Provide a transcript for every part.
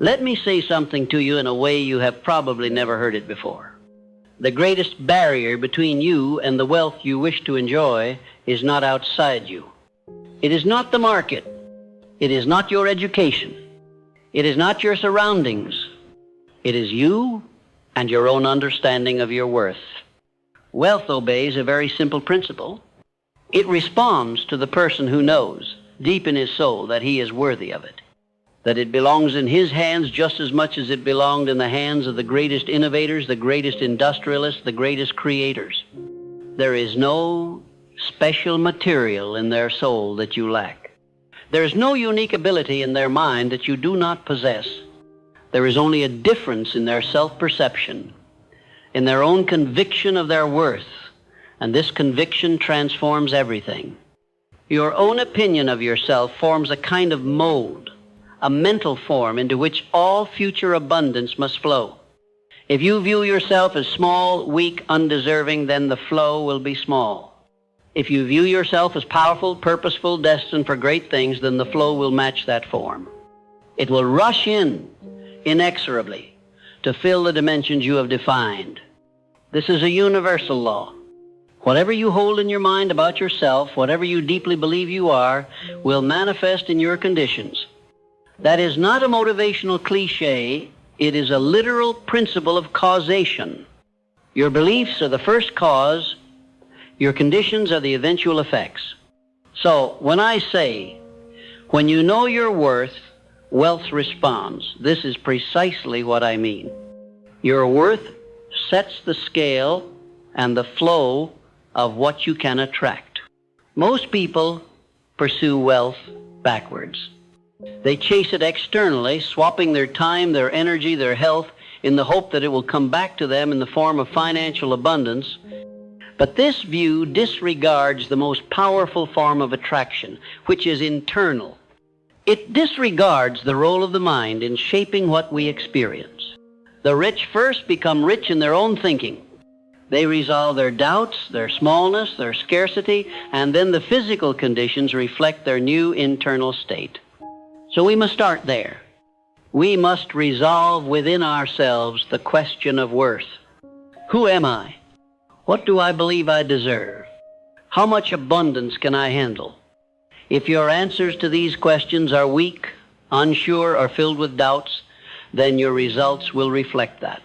Let me say something to you in a way you have probably never heard it before. The greatest barrier between you and the wealth you wish to enjoy is not outside you. It is not the market. It is not your education. It is not your surroundings. It is you and your own understanding of your worth. Wealth obeys a very simple principle. It responds to the person who knows deep in his soul that he is worthy of it, that it belongs in his hands just as much as it belonged in the hands of the greatest innovators, the greatest industrialists, the greatest creators. There is no special material in their soul that you lack. There is no unique ability in their mind that you do not possess. There is only a difference in their self-perception, in their own conviction of their worth, and this conviction transforms everything. Your own opinion of yourself forms a kind of mold, a mental form into which all future abundance must flow. If you view yourself as small, weak, undeserving, then the flow will be small. If you view yourself as powerful, purposeful, destined for great things, then the flow will match that form. It will rush in inexorably to fill the dimensions you have defined. This is a universal law. Whatever you hold in your mind about yourself, whatever you deeply believe you are, will manifest in your conditions. That is not a motivational cliche. It is a literal principle of causation. Your beliefs are the first cause. Your conditions are the eventual effects. So when I say, when you know your worth, wealth responds, this is precisely what I mean. Your worth sets the scale and the flow of what you can attract. Most people pursue wealth backwards. They chase it externally, swapping their time, their energy, their health, in the hope that it will come back to them in the form of financial abundance. But this view disregards the most powerful form of attraction, which is internal. It disregards the role of the mind in shaping what we experience. The rich first become rich in their own thinking. They resolve their doubts, their smallness, their scarcity, and then the physical conditions reflect their new internal state. So we must start there. We must resolve within ourselves the question of worth. Who am I? What do I believe I deserve? How much abundance can I handle? If your answers to these questions are weak, unsure, or filled with doubts, then your results will reflect that.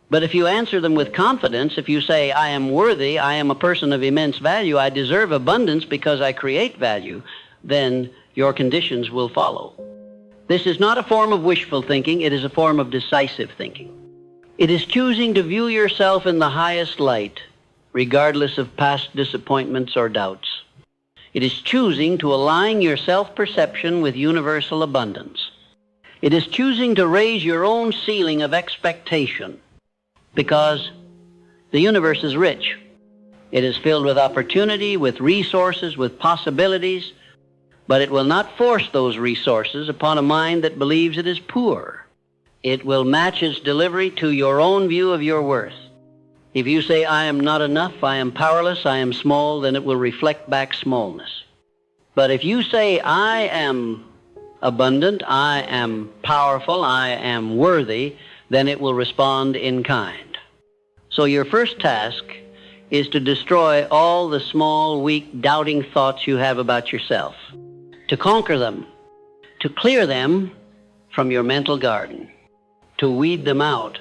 But if you answer them with confidence, if you say, I am worthy, I am a person of immense value, I deserve abundance because I create value, then your conditions will follow. This is not a form of wishful thinking, it is a form of decisive thinking. It is choosing to view yourself in the highest light, regardless of past disappointments or doubts. It is choosing to align your self-perception with universal abundance. It is choosing to raise your own ceiling of expectation, because the universe is rich. It is filled with opportunity, with resources, with possibilities, but it will not force those resources upon a mind that believes it is poor. It will match its delivery to your own view of your worth. If you say, I am not enough, I am powerless, I am small, then it will reflect back smallness. But if you say, I am abundant, I am powerful, I am worthy, then it will respond in kind. So your first task is to destroy all the small, weak, doubting thoughts you have about yourself, to conquer them, to clear them from your mental garden, to weed them out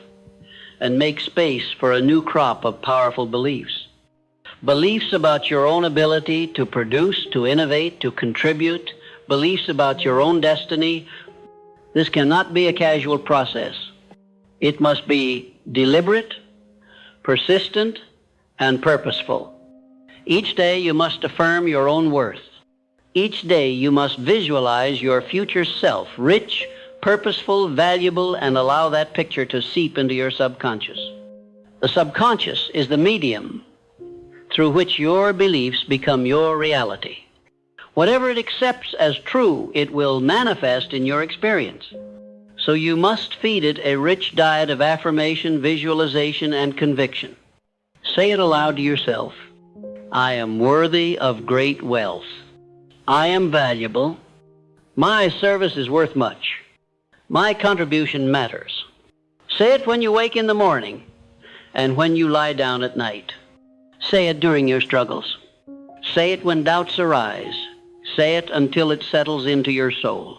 and make space for a new crop of powerful beliefs. Beliefs about your own ability to produce, to innovate, to contribute, beliefs about your own destiny. This cannot be a casual process. It must be deliberate, persistent, and purposeful. Each day you must affirm your own worth. Each day you must visualize your future self, rich, purposeful, valuable, and allow that picture to seep into your subconscious. The subconscious is the medium through which your beliefs become your reality. Whatever it accepts as true, it will manifest in your experience. So you must feed it a rich diet of affirmation, visualization, and conviction. Say it aloud to yourself. I am worthy of great wealth. I am valuable. My service is worth much. My contribution matters. Say it when you wake in the morning and when you lie down at night. Say it during your struggles. Say it when doubts arise. Say it until it settles into your soul.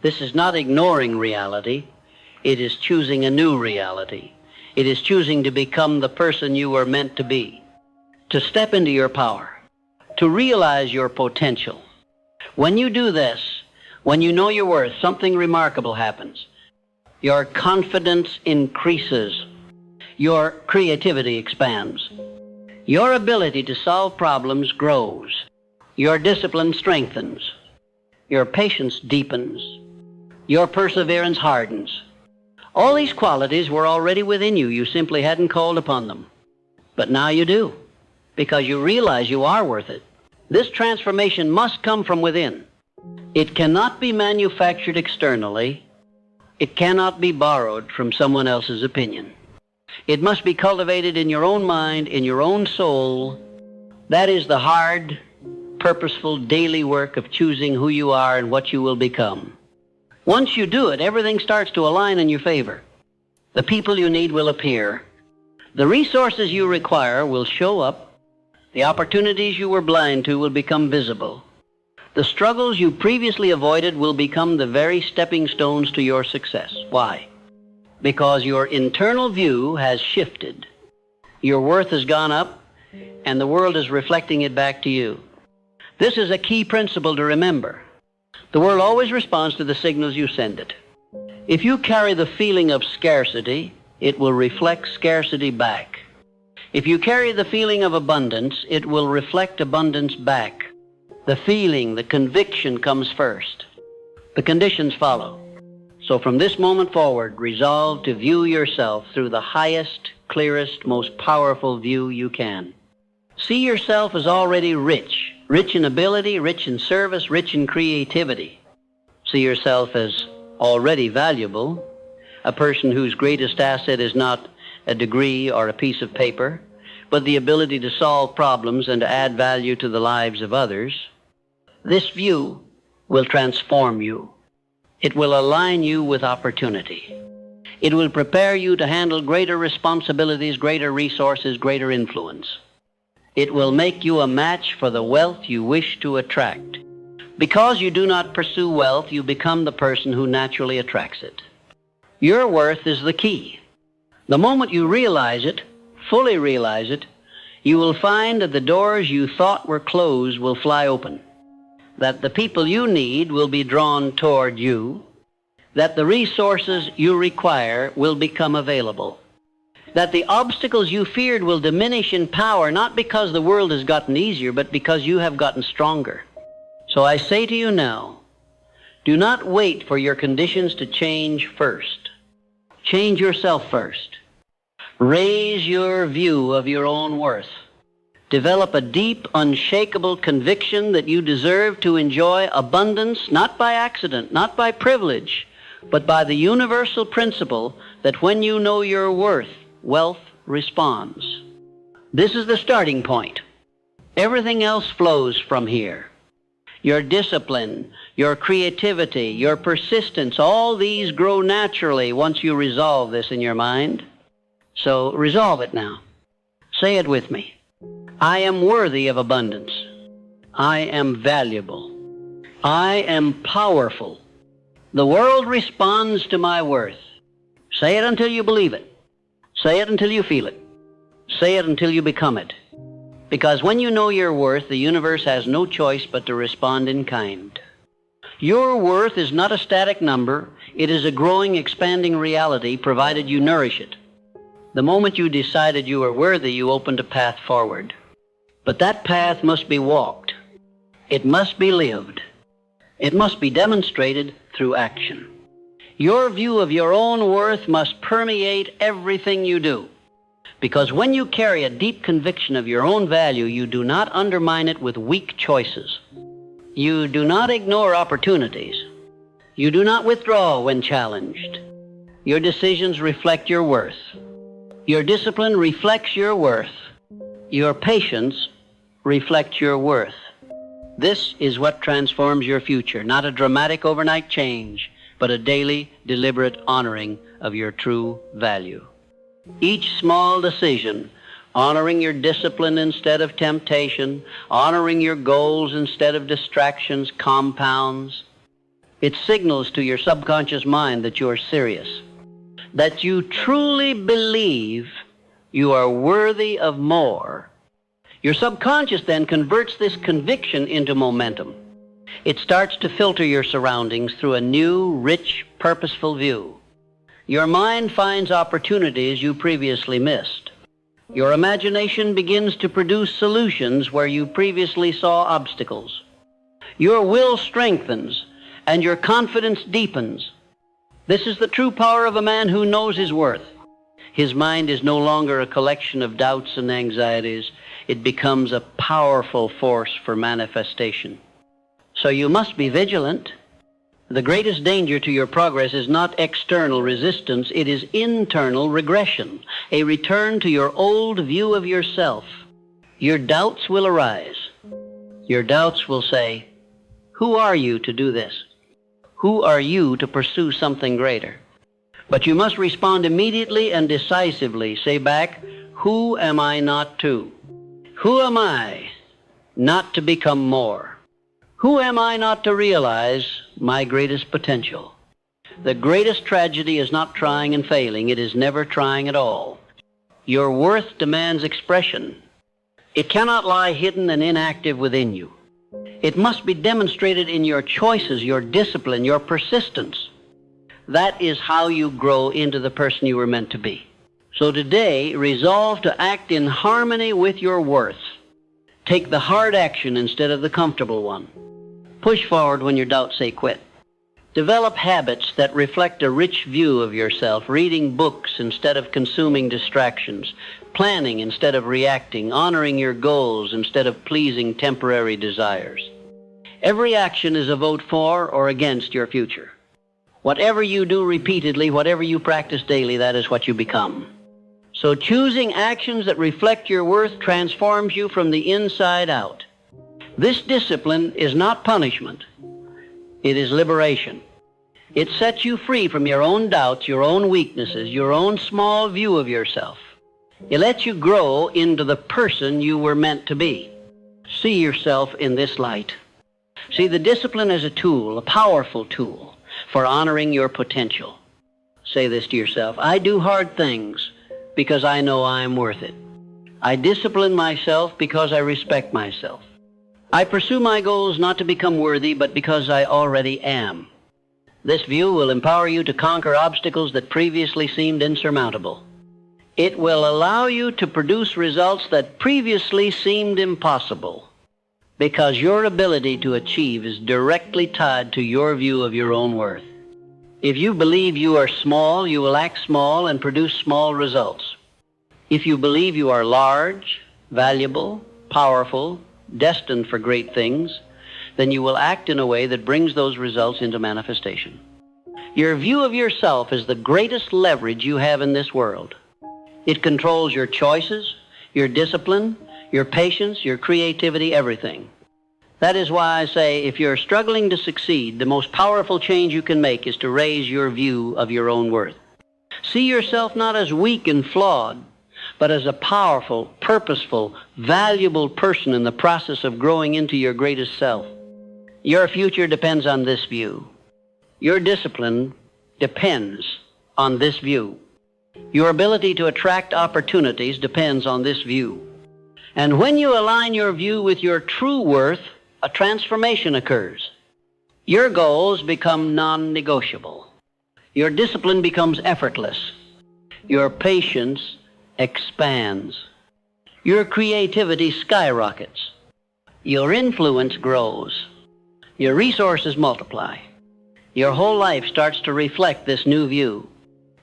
This is not ignoring reality. It is choosing a new reality. It is choosing to become the person you were meant to be, to step into your power, to realize your potential. When you do this, when you know your worth, something remarkable happens. Your confidence increases. Your creativity expands. Your ability to solve problems grows. Your discipline strengthens. Your patience deepens. Your perseverance hardens. All these qualities were already within you. You simply hadn't called upon them. But now you do, because you realize you are worth it. This transformation must come from within. It cannot be manufactured externally. It cannot be borrowed from someone else's opinion. It must be cultivated in your own mind, in your own soul. That is the hard, purposeful daily work of choosing who you are and what you will become. Once you do it, everything starts to align in your favor. The people you need will appear. The resources you require will show up. The opportunities you were blind to will become visible. The struggles you previously avoided will become the very stepping stones to your success. Why? Because your internal view has shifted. Your worth has gone up, and the world is reflecting it back to you. This is a key principle to remember. The world always responds to the signals you send it. If you carry the feeling of scarcity, it will reflect scarcity back. If you carry the feeling of abundance, it will reflect abundance back. The feeling, the conviction comes first. The conditions follow. So from this moment forward, resolve to view yourself through the highest, clearest, most powerful view you can. See yourself as already rich. Rich in ability, rich in service, rich in creativity. See yourself as already valuable, a person whose greatest asset is not a degree or a piece of paper, but the ability to solve problems and to add value to the lives of others. This view will transform you. It will align you with opportunity. It will prepare you to handle greater responsibilities, greater resources, greater influence. It will make you a match for the wealth you wish to attract. Because you do not pursue wealth, you become the person who naturally attracts it. Your worth is the key. The moment you realize it, fully realize it, you will find that the doors you thought were closed will fly open, that the people you need will be drawn toward you, that the resources you require will become available, that the obstacles you feared will diminish in power, not because the world has gotten easier, but because you have gotten stronger. So I say to you now, do not wait for your conditions to change first. Change yourself first. Raise your view of your own worth. Develop a deep, unshakable conviction that you deserve to enjoy abundance, not by accident, not by privilege, but by the universal principle that when you know your worth, wealth responds. This is the starting point. Everything else flows from here. Your discipline, your creativity, your persistence, all these grow naturally once you resolve this in your mind. So resolve it now. Say it with me. I am worthy of abundance. I am valuable. I am powerful. The world responds to my worth. Say it until you believe it. Say it until you feel it. Say it until you become it. Because when you know your worth, the universe has no choice but to respond in kind. Your worth is not a static number. It is a growing, expanding reality, provided you nourish it. The moment you decided you were worthy, you opened a path forward. But that path must be walked. It must be lived. It must be demonstrated through action. Your view of your own worth must permeate everything you do. Because when you carry a deep conviction of your own value, you do not undermine it with weak choices. You do not ignore opportunities. You do not withdraw when challenged. Your decisions reflect your worth. Your discipline reflects your worth. Your patience reflects your worth. This is what transforms your future, not a dramatic overnight change, but a daily, deliberate honoring of your true value. Each small decision, honoring your discipline instead of temptation, honoring your goals instead of distractions, compounds. It signals to your subconscious mind that you're serious, that you truly believe you are worthy of more. Your subconscious then converts this conviction into momentum. It starts to filter your surroundings through a new, rich, purposeful view. Your mind finds opportunities you previously missed. Your imagination begins to produce solutions where you previously saw obstacles. Your will strengthens and your confidence deepens. This is the true power of a man who knows his worth. His mind is no longer a collection of doubts and anxieties. It becomes a powerful force for manifestation. So you must be vigilant. The greatest danger to your progress is not external resistance, it is internal regression, a return to your old view of yourself. Your doubts will arise. Your doubts will say, who are you to do this? Who are you to pursue something greater? But you must respond immediately and decisively. Say back, who am I not to? Who am I not to become more? Who am I not to realize my greatest potential? The greatest tragedy is not trying and failing. It is never trying at all. Your worth demands expression. It cannot lie hidden and inactive within you. It must be demonstrated in your choices, your discipline, your persistence. That is how you grow into the person you were meant to be. So today, resolve to act in harmony with your worth. Take the hard action instead of the comfortable one. Push forward when your doubts say quit. Develop habits that reflect a rich view of yourself, reading books instead of consuming distractions, planning instead of reacting, honoring your goals instead of pleasing temporary desires. Every action is a vote for or against your future. Whatever you do repeatedly, whatever you practice daily, that is what you become. So choosing actions that reflect your worth transforms you from the inside out. This discipline is not punishment. It is liberation. It sets you free from your own doubts, your own weaknesses, your own small view of yourself. It lets you grow into the person you were meant to be. See yourself in this light. See the discipline as a tool, a powerful tool for honoring your potential. Say this to yourself, I do hard things because I know I'm worth it. I discipline myself because I respect myself. I pursue my goals not to become worthy, but because I already am. This view will empower you to conquer obstacles that previously seemed insurmountable. It will allow you to produce results that previously seemed impossible, because your ability to achieve is directly tied to your view of your own worth. If you believe you are small, you will act small and produce small results. If you believe you are large, valuable, powerful, destined for great things, then you will act in a way that brings those results into manifestation. Your view of yourself is the greatest leverage you have in this world. It controls your choices, your discipline, your patience, your creativity, everything. That is why I say if you're struggling to succeed, the most powerful change you can make is to raise your view of your own worth. See yourself not as weak and flawed, but as a powerful, purposeful, valuable person in the process of growing into your greatest self. Your future depends on this view. Your discipline depends on this view. Your ability to attract opportunities depends on this view. And when you align your view with your true worth, a transformation occurs. Your goals become non-negotiable. Your discipline becomes effortless. Your patience expands. Your creativity skyrockets. Your influence grows. Your resources multiply. Your whole life starts to reflect this new view.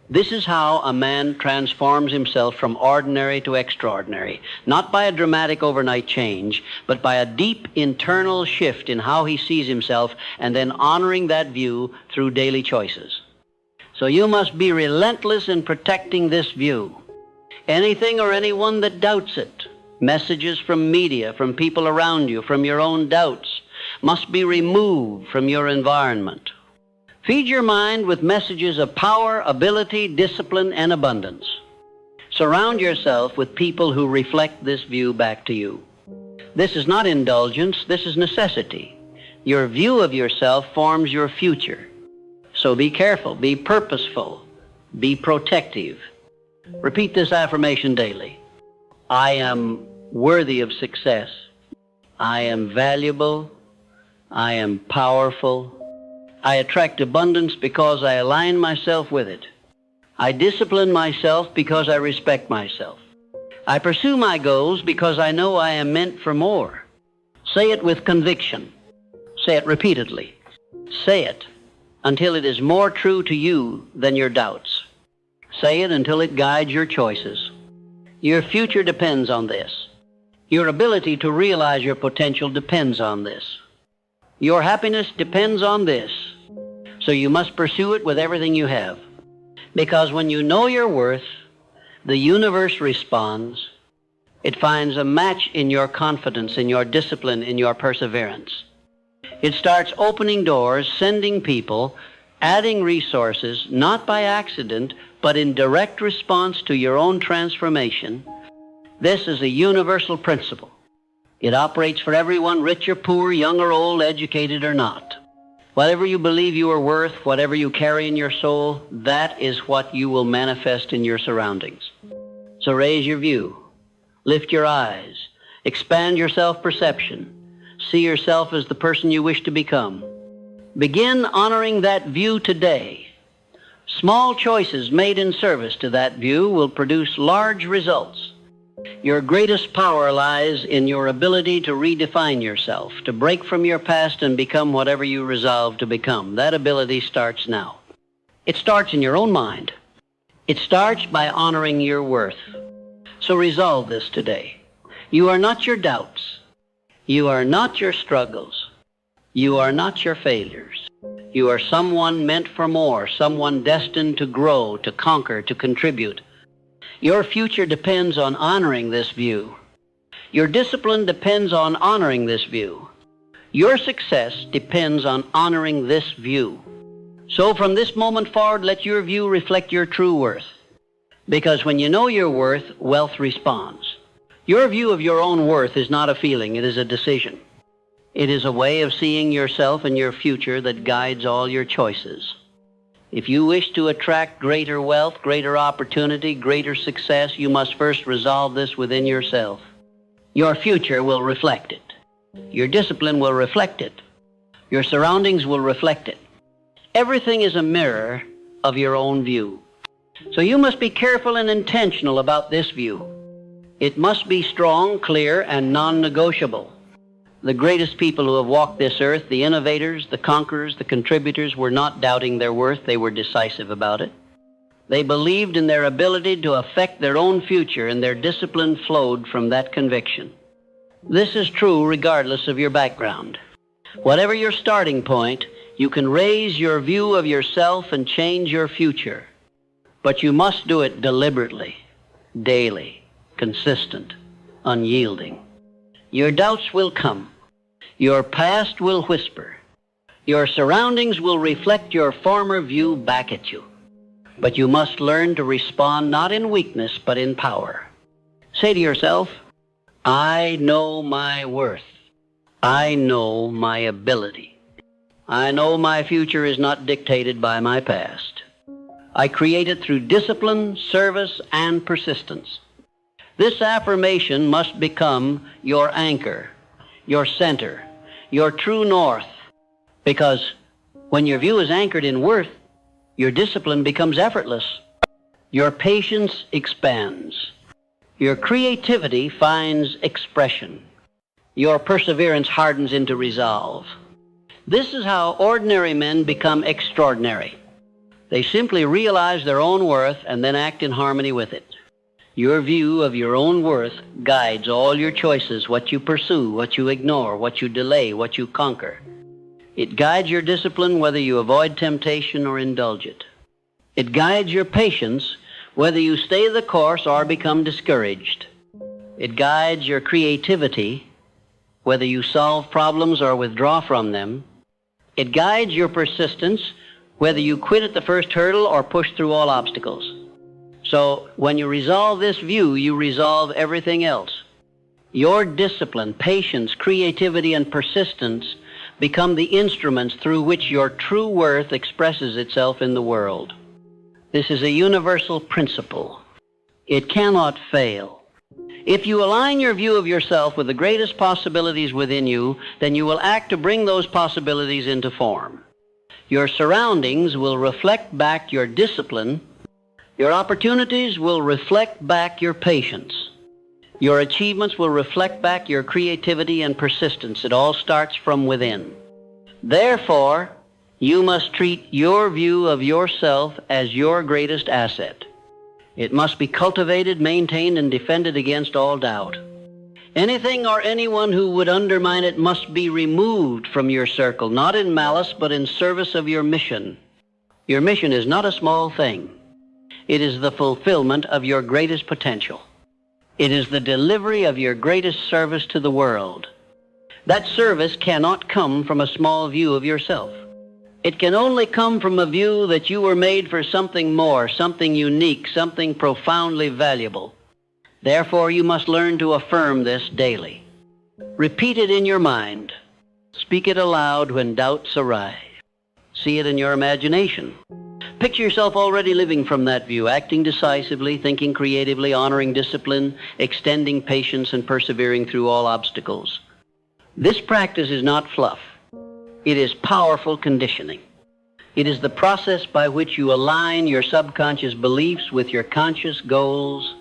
This is how a man transforms himself from ordinary to extraordinary, not by a dramatic overnight change, but by a deep internal shift in how he sees himself and then honoring that view through daily choices. So you must be relentless in protecting this view. Anything or anyone that doubts it, messages from media, from people around you, from your own doubts, must be removed from your environment. Feed your mind with messages of power, ability, discipline, and abundance. Surround yourself with people who reflect this view back to you. This is not indulgence, this is necessity. Your view of yourself forms your future. So be careful, be purposeful, be protective. Repeat this affirmation daily. I am worthy of success. I am valuable. I am powerful. I attract abundance because I align myself with it. I discipline myself because I respect myself. I pursue my goals because I know I am meant for more. Say it with conviction. Say it repeatedly. Say it until it is more true to you than your doubts. Say it until it guides your choices. Your future depends on this. Your ability to realize your potential depends on this. Your happiness depends on this. So you must pursue it with everything you have. Because when you know your worth, the universe responds. It finds a match in your confidence, in your discipline, in your perseverance. It starts opening doors, sending people, adding resources, not by accident, but in direct response to your own transformation. This is a universal principle. It operates for everyone, rich or poor, young or old, educated or not. Whatever you believe you are worth, whatever you carry in your soul, that is what you will manifest in your surroundings. So raise your view, lift your eyes, expand your self-perception, see yourself as the person you wish to become. Begin honoring that view today. Small choices made in service to that view will produce large results. Your greatest power lies in your ability to redefine yourself, to break from your past and become whatever you resolve to become. That ability starts now. It starts in your own mind. It starts by honoring your worth. So resolve this today. You are not your doubts. You are not your struggles. You are not your failures. You are someone meant for more, someone destined to grow, to conquer, to contribute. Your future depends on honoring this view. Your discipline depends on honoring this view. Your success depends on honoring this view. So from this moment forward, let your view reflect your true worth. Because when you know your worth, wealth responds. Your view of your own worth is not a feeling, it is a decision. It is a way of seeing yourself and your future that guides all your choices. If you wish to attract greater wealth, greater opportunity, greater success, you must first resolve this within yourself. Your future will reflect it. Your discipline will reflect it. Your surroundings will reflect it. Everything is a mirror of your own view. So you must be careful and intentional about this view. It must be strong, clear, and non-negotiable. The greatest people who have walked this earth, the innovators, the conquerors, the contributors, were not doubting their worth. They were decisive about it. They believed in their ability to affect their own future, and their discipline flowed from that conviction. This is true regardless of your background. Whatever your starting point, you can raise your view of yourself and change your future. But you must do it deliberately, daily, consistent, unyielding. Your doubts will come. Your past will whisper. Your surroundings will reflect your former view back at you. But you must learn to respond not in weakness, but in power. Say to yourself, I know my worth. I know my ability. I know my future is not dictated by my past. I create it through discipline, service, and persistence. This affirmation must become your anchor, your center, your true north, because when your view is anchored in worth, your discipline becomes effortless. Your patience expands. Your creativity finds expression. Your perseverance hardens into resolve. This is how ordinary men become extraordinary. They simply realize their own worth and then act in harmony with it. Your view of your own worth guides all your choices, what you pursue, what you ignore, what you delay, what you conquer. It guides your discipline whether you avoid temptation or indulge it. It guides your patience whether you stay the course or become discouraged. It guides your creativity whether you solve problems or withdraw from them. It guides your persistence whether you quit at the first hurdle or push through all obstacles. So when you resolve this view, you resolve everything else. Your discipline, patience, creativity, and persistence become the instruments through which your true worth expresses itself in the world. This is a universal principle. It cannot fail. If you align your view of yourself with the greatest possibilities within you, then you will act to bring those possibilities into form. Your surroundings will reflect back your discipline. Your opportunities will reflect back your patience. Your achievements will reflect back your creativity and persistence. It all starts from within. Therefore, you must treat your view of yourself as your greatest asset. It must be cultivated, maintained, and defended against all doubt. Anything or anyone who would undermine it must be removed from your circle, not in malice, but in service of your mission. Your mission is not a small thing. It is the fulfillment of your greatest potential. It is the delivery of your greatest service to the world. That service cannot come from a small view of yourself. It can only come from a view that you were made for something more, something unique, something profoundly valuable. Therefore, you must learn to affirm this daily. Repeat it in your mind. Speak it aloud when doubts arise. See it in your imagination. Picture yourself already living from that view, acting decisively, thinking creatively, honoring discipline, extending patience, and persevering through all obstacles. This practice is not fluff. It is powerful conditioning. It is the process by which you align your subconscious beliefs with your conscious goals.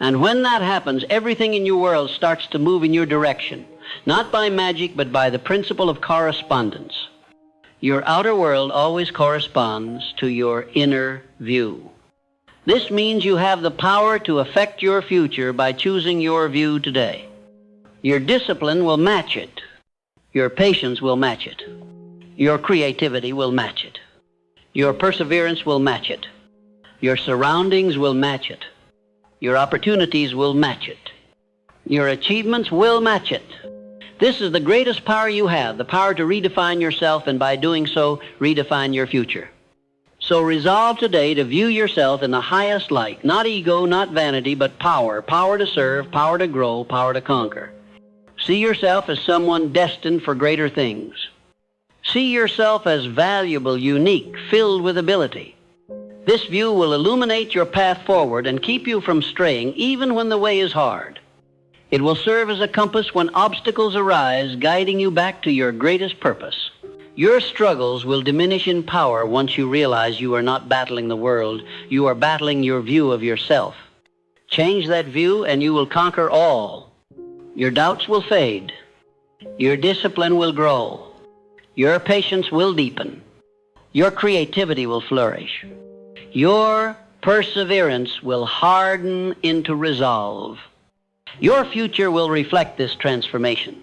And when that happens, everything in your world starts to move in your direction, not by magic, but by the principle of correspondence. Your outer world always corresponds to your inner view. This means you have the power to affect your future by choosing your view today. Your discipline will match it. Your patience will match it. Your creativity will match it. Your perseverance will match it. Your surroundings will match it. Your opportunities will match it. Your achievements will match it. This is the greatest power you have, the power to redefine yourself, and by doing so, redefine your future. So resolve today to view yourself in the highest light, not ego, not vanity, but power. Power to serve, power to grow, power to conquer. See yourself as someone destined for greater things. See yourself as valuable, unique, filled with ability. This view will illuminate your path forward and keep you from straying even when the way is hard. It will serve as a compass when obstacles arise, guiding you back to your greatest purpose. Your struggles will diminish in power once you realize you are not battling the world. You are battling your view of yourself. Change that view and you will conquer all. Your doubts will fade. Your discipline will grow. Your patience will deepen. Your creativity will flourish. Your perseverance will harden into resolve. Your future will reflect this transformation.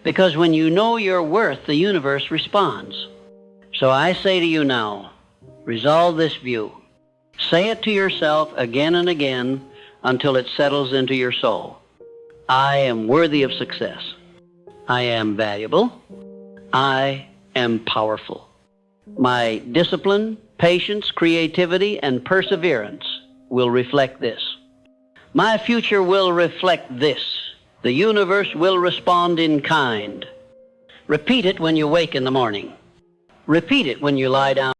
Because when you know your worth, the universe responds. So I say to you now, resolve this view. Say it to yourself again and again until it settles into your soul. I am worthy of success. I am valuable. I am powerful. My discipline, patience, creativity, and perseverance will reflect this. My future will reflect this. The universe will respond in kind. Repeat it when you wake in the morning. Repeat it when you lie down.